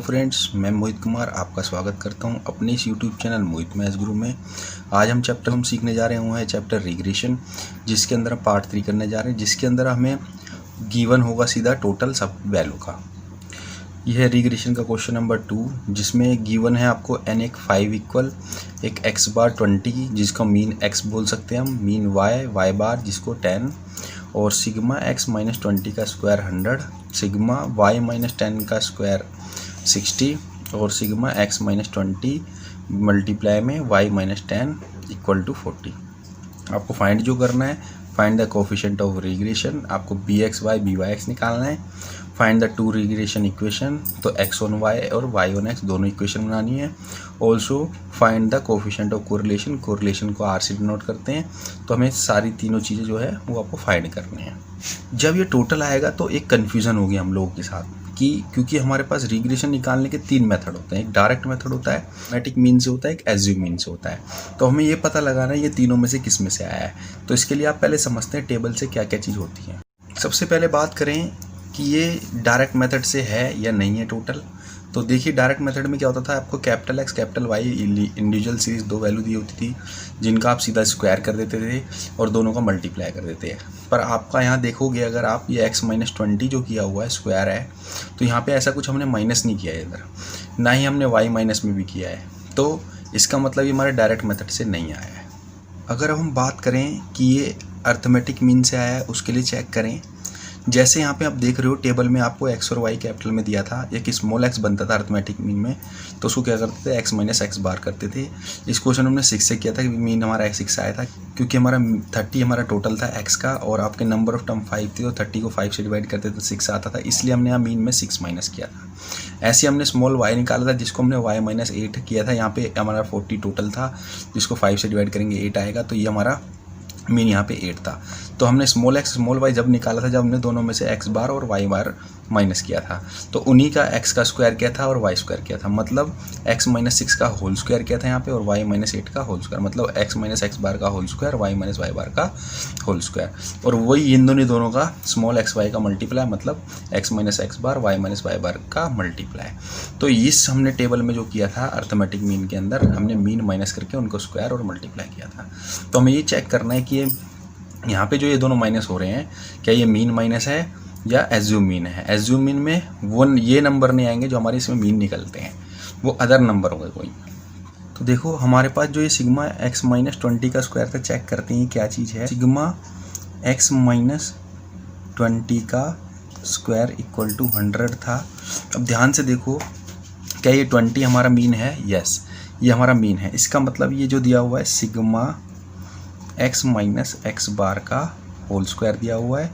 Friends, मैं मोहित कुमार आपका स्वागत करता हूं अपने इस यूट्यूब चैनल मोहित मैथ्स गुरु में। आज हम सीखने जा रहे हैं चैप्टर रिग्रेशन, जिसके अंदर हम पार्ट 3 करने जा रहे हैं, जिसके अंदर हमें गिवन होगा सीधा टोटल सब वैल्यू का। यह है रिग्रेशन का क्वेश्चन नंबर 2, जिसमें गिवन है आपको n एक 5 इक्वल एक x बार 20, जिसका मीन x बोल सकते हैं हम, मीन y बार जिसको 10 और सिग्मा x माइनस 20 का स्क्वायर 100, सिग्मा y माइनस 10 का स्क्वायर 60 और सिग्मा x माइनस 20 मल्टीप्लाई में y माइनस 10 इक्वल टू 40। आपको फाइंड जो करना है, find the coefficient of regression, आपको bxy byx निकालना है। Find the two regression equation, तो x ऑन y और y ऑन x दोनों इक्वेशन बनानी है। Also find the coefficient of correlation, correlation को r से डिनोट करते हैं। तो हमें सारी तीनों चीज़ें जो है वो आपको फाइंड करनी है। जब ये टोटल आएगा तो एक कन्फ्यूज़न होगी हम लोगों के साथ कि क्योंकि हमारे पास रिग्रेशन निकालने के 3 मेथड होते हैं। एक डायरेक्ट मेथड होता है, मैटिक मीन से होता है, एक एज्यूम मीन से होता है। तो हमें ये पता लगाना है ये तीनों में से किस में से आया है। तो इसके लिए आप पहले समझते हैं टेबल से क्या क्या चीज़ होती है। सबसे पहले बात करें कि ये डायरेक्ट मेथड से है या नहीं है टोटल। तो देखिए डायरेक्ट मेथड में क्या होता था, आपको capital X capital Y individual series 2 value दी होती थी, जिनका आप सीधा स्क्वायर कर देते थे और दोनों का मल्टीप्लाई कर देते हैं। पर आपका यहाँ देखोगे अगर आप ये x माइनस 20 जो किया हुआ है स्क्वायर है, तो यहाँ पे ऐसा कुछ हमने माइनस नहीं किया है इधर, ना ही हमने y माइनस में भी किया है। तो इसका मतलब ये हमारे डायरेक्ट मेथड से नहीं आया है। अगर हम बात करें कि ये अर्थमेटिक मीन से आया है, उसके लिए चेक करें। जैसे यहाँ पे आप देख रहे हो टेबल में आपको x और y कैपिटल में दिया था, एक स्मॉल x बनता था अर्थमेटिक मीन में, तो उसको क्या करते थे x माइनस एक्स बार करते थे। इस क्वेश्चन हमने 6 से किया था, मीन हमारा 6 आया था क्योंकि हमारा 30 हमारा टोटल था x का और आपके नंबर ऑफ टर्म 5 थी, तो 30 को 5 से डिवाइड करते तो 6 आता था, इसलिए हमने यहाँ मीन में 6 माइनस किया था। ऐसे हमने स्मॉल y निकाला था, जिसको हमने y माइनस 8 किया था। यहाँ पे हमारा 40 टोटल था, जिसको 5 से डिवाइड करेंगे 8 आएगा, तो ये हमारा मीन यहाँ पे 8 था। तो हमने स्मॉल x स्मॉल y जब निकाला था, जब हमने दोनों में से x बार और y बार माइनस किया था, तो उन्हीं का x का स्क्वायर किया था और y स्क्वायर किया था। मतलब x माइनस 6 का होल स्क्वायर किया था यहाँ पे और y माइनस 8 का होल स्क्वायर, मतलब x माइनस एक्स बार का whole square, y minus Y bar का होल स्क्वायर। और वही इन दोनों का स्मॉल x y का मल्टीप्लाई, मतलब x minus x bar y minus Y bar का मल्टीप्लाई। तो इस हमने टेबल में जो किया था अर्थमेटिक मीन के अंदर, हमने मीन माइनस करके उनको स्क्वायर और मल्टीप्लाई किया था। तो हमें ये चेक करना है कि ये यहाँ पे जो ये दोनों माइनस हो रहे हैं, क्या ये मीन माइनस है या एज्यूम मीन है। एज्यूम मीन में वो ये नंबर नहीं आएंगे जो हमारे इसमें मीन निकलते हैं, वो अदर नंबर होंगे कोई। तो देखो हमारे पास जो ये सिग्मा x माइनस 20 का स्क्वायर था, चेक करते हैं क्या चीज़ है। सिग्मा x माइनस 20 का स्क्वायर इक्वल टू 100 था। अब ध्यान से देखो, क्या ये 20 हमारा मीन है? यस, ये हमारा मीन है। इसका मतलब ये जो दिया हुआ है sigma x minus x bar का होल स्क्वायर दिया हुआ है,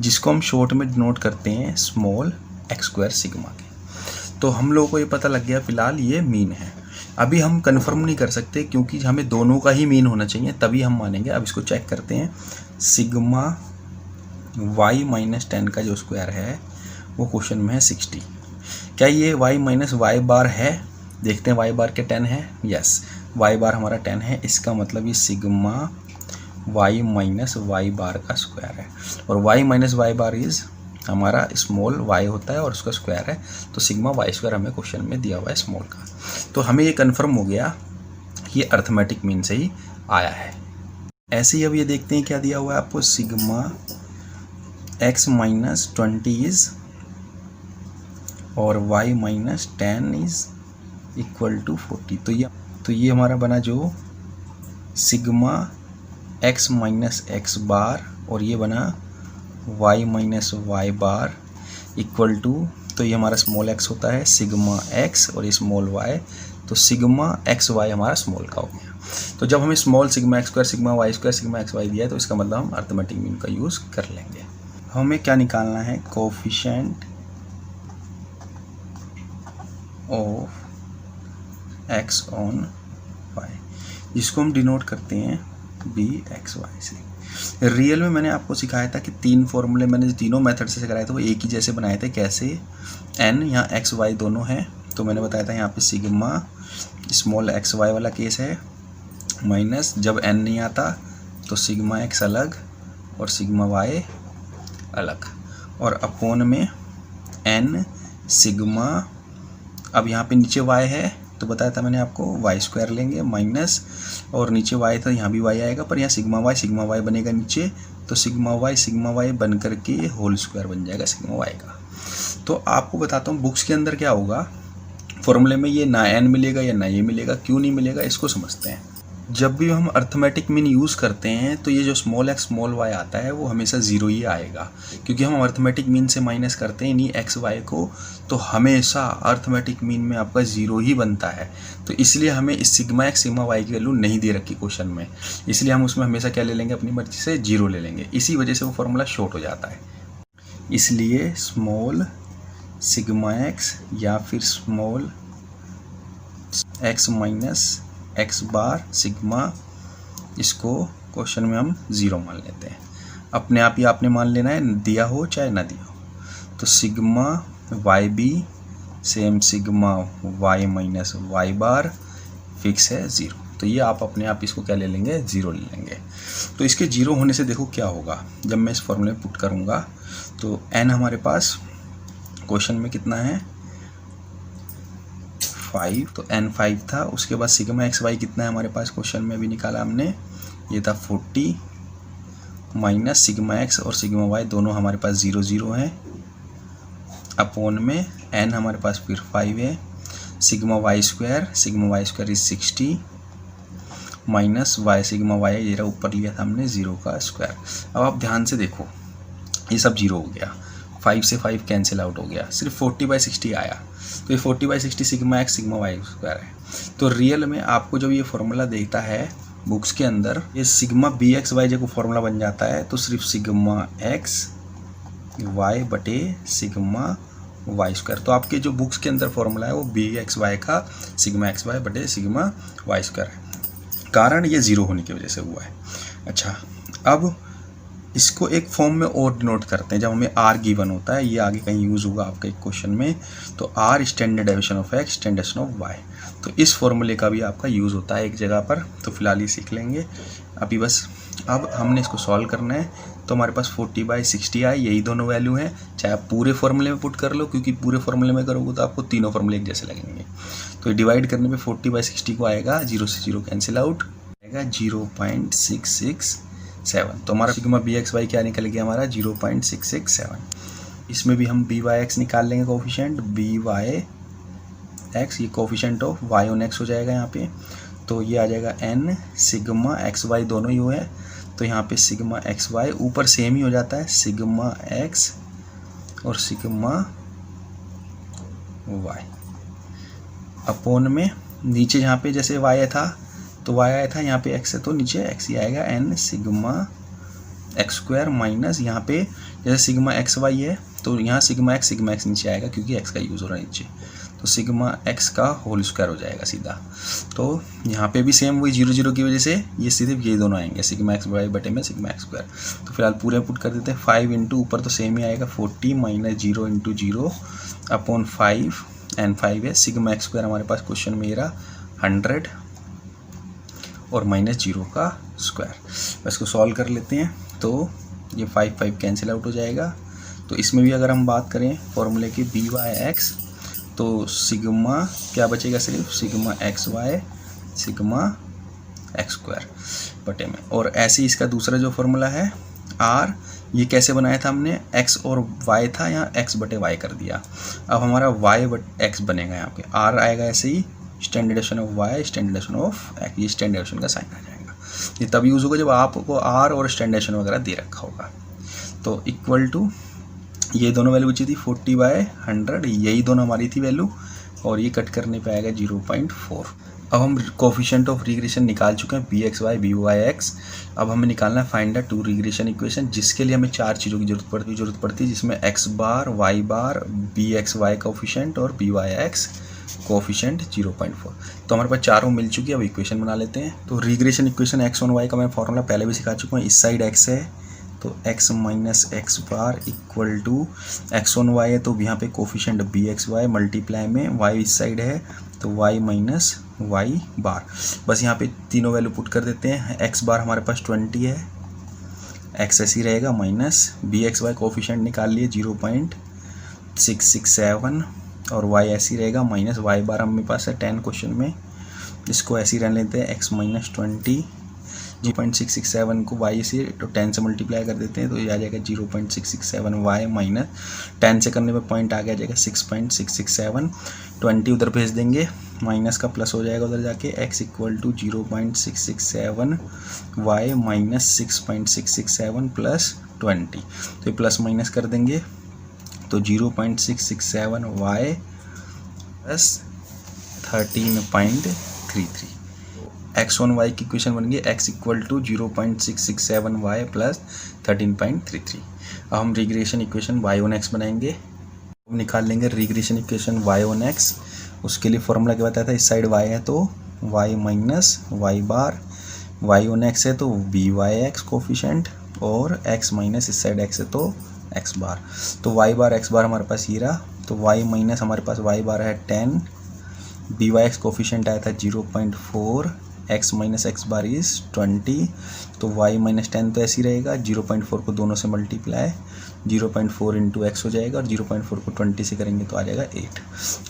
जिसको हम शॉर्ट में डिनोट करते हैं स्मॉल x स्क्वायर सिग्मा के। तो हम लोगों को ये पता लग गया फिलहाल ये मीन है। अभी हम कंफर्म नहीं कर सकते क्योंकि हमें दोनों का ही मीन होना चाहिए, तभी हम मानेंगे। अब इसको चेक करते हैं। सिग्मा y माइनस 10 का जो स्क्वायर है वो क्वेश्चन में है 60। क्या ये y माइनस वाई बार है? देखते हैं, y बार के 10 है। यस, y बार हमारा 10 है। इसका मतलब ये sigma y minus Y bar का स्क्वायर है, और y minus Y bar is हमारा स्मॉल y होता है और उसका स्क्वायर है। तो सिग्मा वाई स्क्वायर हमें क्वेश्चन में दिया हुआ है स्मॉल का। तो हमें ये कंफर्म हो गया कि ये अर्थमेटिक मीन से ही आया है। ऐसे ही अब ये देखते हैं क्या दिया हुआ है आपको। सिग्मा x माइनस 20 इज और y minus 10 is equal to 40। तो ये हमारा बना जो sigma x minus x bar और ये बना y minus Y bar equal to, तो ये हमारा स्मॉल x होता है सिग्मा x और ये स्मॉल y, तो सिग्मा एक्स वाई हमारा स्मॉल का हो गया। तो जब हमें small sigma x square sigma y square sigma x y दिया है, तो इसका मतलब हम अर्थमेटिक मीन का यूज़ कर लेंगे। हमें क्या निकालना है? Coefficient of x on y, जिसको हम डिनोट करते हैं bxy से। रियल में मैंने आपको सिखाया था कि 3 फॉर्मूले मैंने तीनों मेथड से कराए थे, वो एक ही जैसे बनाए थे। कैसे? n यहाँ x y दोनों हैं, तो मैंने बताया था यहाँ पे सिग्मा स्मॉल x y वाला केस है, माइनस जब n नहीं आता तो सिग्मा x अलग और सिग्मा y अलग, और अपोन में n सिग्मा अब यहाँ पे नीचे y है तो बताया था मैंने आपको वाई स्क्वायर लेंगे माइनस, और नीचे y था यहाँ भी y आएगा, पर यहाँ सिग्मा y बनेगा नीचे, तो सिग्मा y बन करके ये होल स्क्वायर बन जाएगा सिग्मा y का। तो आपको बताता हूँ बुक्स के अंदर क्या होगा, फॉर्मूले में ये ना n मिलेगा या ना ये मिलेगा, क्यों नहीं मिलेगा इसको समझते हैं। जब भी हम अर्थमेटिक मीन यूज़ करते हैं तो ये जो स्मॉल x स्मॉल y आता है वो हमेशा ज़ीरो ही आएगा, क्योंकि हम अर्थमेटिक मीन से माइनस करते हैं इन्हीं x y को, तो हमेशा अर्थमेटिक मीन में आपका ज़ीरो ही बनता है। तो इसलिए हमें इस सिग्मा x सिग्मा y की वैल्यू नहीं दे रखी क्वेश्चन में, इसलिए हम उसमें हमेशा क्या ले लेंगे, अपनी मर्जी से जीरो ले लेंगे। इसी वजह से वो फॉर्मूला शॉर्ट हो जाता है। इसलिए स्मॉल सिग्मा x या फिर स्मॉल x माइनस एक्स बार सिग्मा, इसको क्वेश्चन में हम ज़ीरो मान लेते हैं। अपने आप ही आपने मान लेना है, दिया हो चाहे ना दिया हो। तो sigma y b same sigma y minus Y bar fix है ज़ीरो। तो ये आप अपने आप इसको क्या ले लेंगे, ज़ीरो ले लेंगे। तो इसके ज़ीरो होने से देखो क्या होगा, जब मैं इस फॉर्मूले में पुट करूँगा तो n हमारे पास क्वेश्चन में कितना है 5, तो n 5 था। उसके बाद सिग्मा एक्स वाई कितना है हमारे पास क्वेश्चन में अभी निकाला हमने, ये था 40 माइनस सिग्मा एक्स और सिग्मा वाई दोनों हमारे पास 0 0 हैं, अपॉन में n हमारे पास फिर 5 है, sigma y square is 60 minus y sigma y ये रहा ऊपर लिया था हमने 0 का स्क्वायर। अब आप ध्यान से देखो ये सब 0 हो गया, 5 से 5 कैंसिल आउट हो गया, सिर्फ 40/60 आया। तो ये 40/60 sigma x sigma y square है। तो रियल में आपको जब ये फॉर्मूला देखता है बुक्स के अंदर, ये सिग्मा बी एक्स वाई जब फॉर्मूला बन जाता है तो सिर्फ सिग्मा एक्स वाई बटे सिग्मा वाई स्क्वायर। तो आपके जो बुक्स के अंदर फॉर्मूला है वो बी एक्स वाई का सिग्मा एक्स वाई बटे सिग्मा वाई स्क्वायर है, कारण ये ज़ीरो होने की वजह से हुआ है। अच्छा, अब इसको एक फॉर्म में और डिनोट करते हैं, जब हमें आर गिवन होता है, ये आगे कहीं यूज़ होगा आपका एक क्वेश्चन में, तो are standard deviation of x standard deviation of y, तो इस फॉर्मूले का भी आपका यूज़ होता है एक जगह पर। तो फिलहाल ये सीख लेंगे अभी बस। अब हमने इसको सॉल्व करना है, तो हमारे पास 40/60 आए, यही दोनों वैल्यू हैं, चाहे आप पूरे फॉर्मूले में पुट कर लो, क्योंकि पूरे फॉर्मूले में करोगे तो आपको तीनों फॉर्मूले एक जैसे लगेंगे। तो डिवाइड करने पे 40/60 को आएगा, 0 से 0 कैंसिल आउट आएगा 0.667। तो हमारा सिग्मा बी एक्स वाई क्या निकल गया हमारा 0.667। इसमें भी हम बी वाई एक्स निकाल लेंगे कोफिशिएंट, बी वाई एक्स ये coefficient of y on x हो जाएगा यहाँ पे, तो ये आ जाएगा n सिग्मा एक्स वाई दोनों ही हुए, तो यहाँ पे सिग्मा एक्स वाई ऊपर सेम ही हो जाता है, सिग्मा एक्स और सिग्मा वाई अपॉन में नीचे जहाँ पे जैसे y था तो y आया था, यहाँ पे x है तो नीचे x ही आएगा, n sigma x square minus यहाँ पे जैसे सिग्मा एक्स वाई है तो यहाँ सिग्मा एक्स नीचे आएगा क्योंकि x का यूज़ हो रहा है नीचे, तो सिग्मा x का होल स्क्वायर हो जाएगा सीधा। तो यहाँ पे भी सेम वही 0 0 की वजह से ये सीधे ये दोनों आएंगे, सिग्मा एक्स वाई बटे में सिग्मा एक्स स्क्वायर। तो फिलहाल पूरे पुट कर देते हैं, 5 इंटू ऊपर तो सेम ही आएगा 40 माइनस 0 इंटू 0 अपॉन 5 एंड 5 है, सिग्मा एक्स स्क्वायर हमारे पास क्वेश्चन में रहा 100 और माइनस 0 का स्क्वायर। इसको सॉल्व कर लेते हैं, तो ये 5 कैंसिल आउट हो जाएगा। तो इसमें भी अगर हम बात करें फॉर्मूले की बी वाई एक्स, तो सिग्मा क्या बचेगा, सिर्फ sigma x y sigma x square बटे में। और ऐसे ही इसका दूसरा जो फॉर्मूला है आर, ये कैसे बनाया था हमने, एक्स और वाई था, यहाँ एक्स बटे वाई कर दिया। अब हमारा वाई बटे एक्स बनेगा, यहाँ पे आर आएगा ऐसे ही standard deviation of Y standard deviation of X, ये स्टैंडर्ड डेविएशन का साइन आ जाएगा। ये तब यूज़ होगा जब आपको आर और स्टैंडर्ड डेविएशन वगैरह दे रखा होगा। तो इक्वल टू ये दोनों वैल्यू बची थी 40/100, यही दोनों हमारी थी वैल्यू, और ये कट करने पे आएगा 0.4। अब हम कोफिशिएंट ऑफ रिग्रेशन निकाल चुके हैं b x y b y x. अब हमें निकालना है find the two regression equation, जिसके लिए हमें 4 चीज़ों की जरूरत पड़ती है, जिसमें एक्स बार वाई बार बी एक्स वाई कोफिशिएंट और बी वाई एक्स कोफिशिएंट 0.4। तो हमारे पास चारों मिल चुकी है। अब इक्वेशन बना लेते हैं। तो regression equation x on y का मैं फॉर्मूला पहले भी सिखा चुका हूँ। इस साइड एक्स है तो x minus x bar equal to x on y है तो यहाँ पे coefficient b x y multiply में वाई इस साइड है तो वाई माइनस वाई बार। बस यहाँ पे तीनों वैल्यू पुट कर देते हैं। एक्स बार हमारे पास 20 है, एक्स ऐसी रहेगा minus b x y coefficient निकाल लिए 0.667 और y ऐसी रहेगा माइनस y बार हमारे पास है 10 क्वेश्चन में, इसको ऐसे ही रहने लेते हैं x माइनस 20, 0.667 को y से तो 10 से मल्टीप्लाई कर देते हैं तो ये आ जाएगा 0.667 y माइनस 10 से करने पे पॉइंट आ गया जाएगा 6.667, 20 उधर भेज देंगे, माइनस का प्लस हो जाएगा उधर जाके, x equal to 0.667 y minus 6.667 plus 20, तो ये प्लस माइनस कर देंगे तो 0.667 y प्लस 13.33, x1 y की इक्वेशन बन गई x equal to 0.667 y plus 13.33। अब हम रिग्रेशन इक्वेशन y1x बनाएंगे, हम निकाल लेंगे रिग्रेशन इक्वेशन y1x। उसके लिए फॉर्मूला क्या बताया था, इस साइड y है तो y माइनस y बार, y1x है तो by(x) कोफिशेंट और x माइनस इस साइड x है तो x बार, तो y बार x बार हमारे पास ये रहा, तो y माइनस हमारे पास y बार है 10, by(x) कोफिशेंट आया था 0.4, x minus x bar is 20, तो y माइनस 10 तो ऐसे ही रहेगा, 0.4 को दोनों से मल्टीप्लाई 0.4 इंटू एक्स हो जाएगा और 0.4 को 20 से करेंगे तो आ जाएगा 8,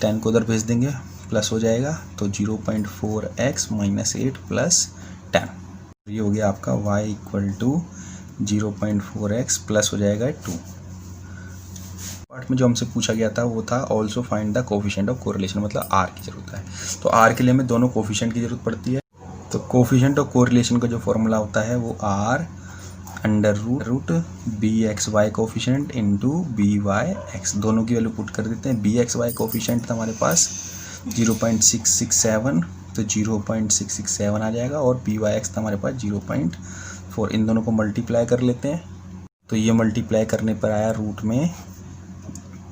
10 को उधर भेज देंगे प्लस हो जाएगा तो 0.4x माइनस 8 प्लस 10, ये हो गया आपका y equal to 0.4x plus हो जाएगा 2। पार्ट में जो हमसे पूछा गया था वो था also find the coefficient of correlation, मतलब r की जरूरत है, तो r के लिए हमें दोनों कोफिशिएंट की जरूरत पड़ती है। तो कोफिशिएंट ऑफ कोरिलेशन का जो फॉर्मूला होता है वो r under root bxy coefficient into by(x), दोनों की वैल्यू पुट कर देते हैं। bxy कोफिशिएंट था हमारे पास 0.667 तो 0.667 आ जाएगा और by(x) था हमारे पास 0.4, इन दोनों को मल्टीप्लाई कर लेते हैं तो ये मल्टीप्लाई करने पर आया रूट में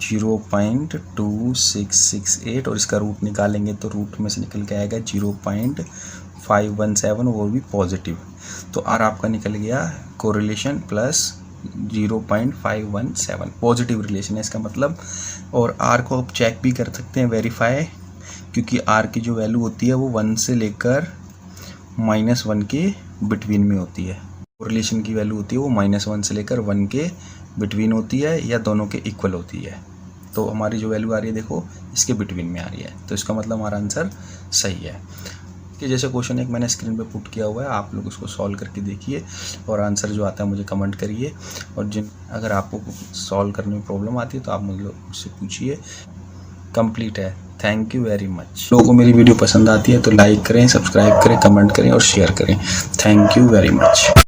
0.2668 और इसका रूट निकालेंगे तो रूट में से निकल के आएगा 0.517, वो भी पॉजिटिव, तो r आपका निकल गया कोरिलेशन प्लस 0.517, पॉजिटिव रिलेशन है इसका मतलब। और r को आप चेक भी कर सकते हैं, वेरीफाई, क्योंकि r की जो वैल्यू होती है वो 1 से लेकर -1 के बिटवीन में होती है, कोरिलेशन की वैल्यू होती है वो -1 से लेकर 1 के बिटवीन होती है या दोनों के इक्वल होती है, तो हमारी जो वैल्यू आ रही है देखो इसके बिटवीन में आ रही है, तो इसका मतलब हमारा आंसर सही है। कि जैसे क्वेश्चन एक मैंने स्क्रीन पे पुट किया हुआ है, आप लोग उसको सॉल्व करके देखिए और आंसर जो आता है मुझे कमेंट करिए, और अगर आपको सॉल्व करने में प्रॉब्लम आती है तो आप मुझसे पूछिए। कंप्लीट है, थैंक यू वेरी मच। लोगों को मेरी वीडियो पसंद आती है तो लाइक करें, सब्सक्राइब करें, कमेंट करें और शेयर करें। Thank you very much.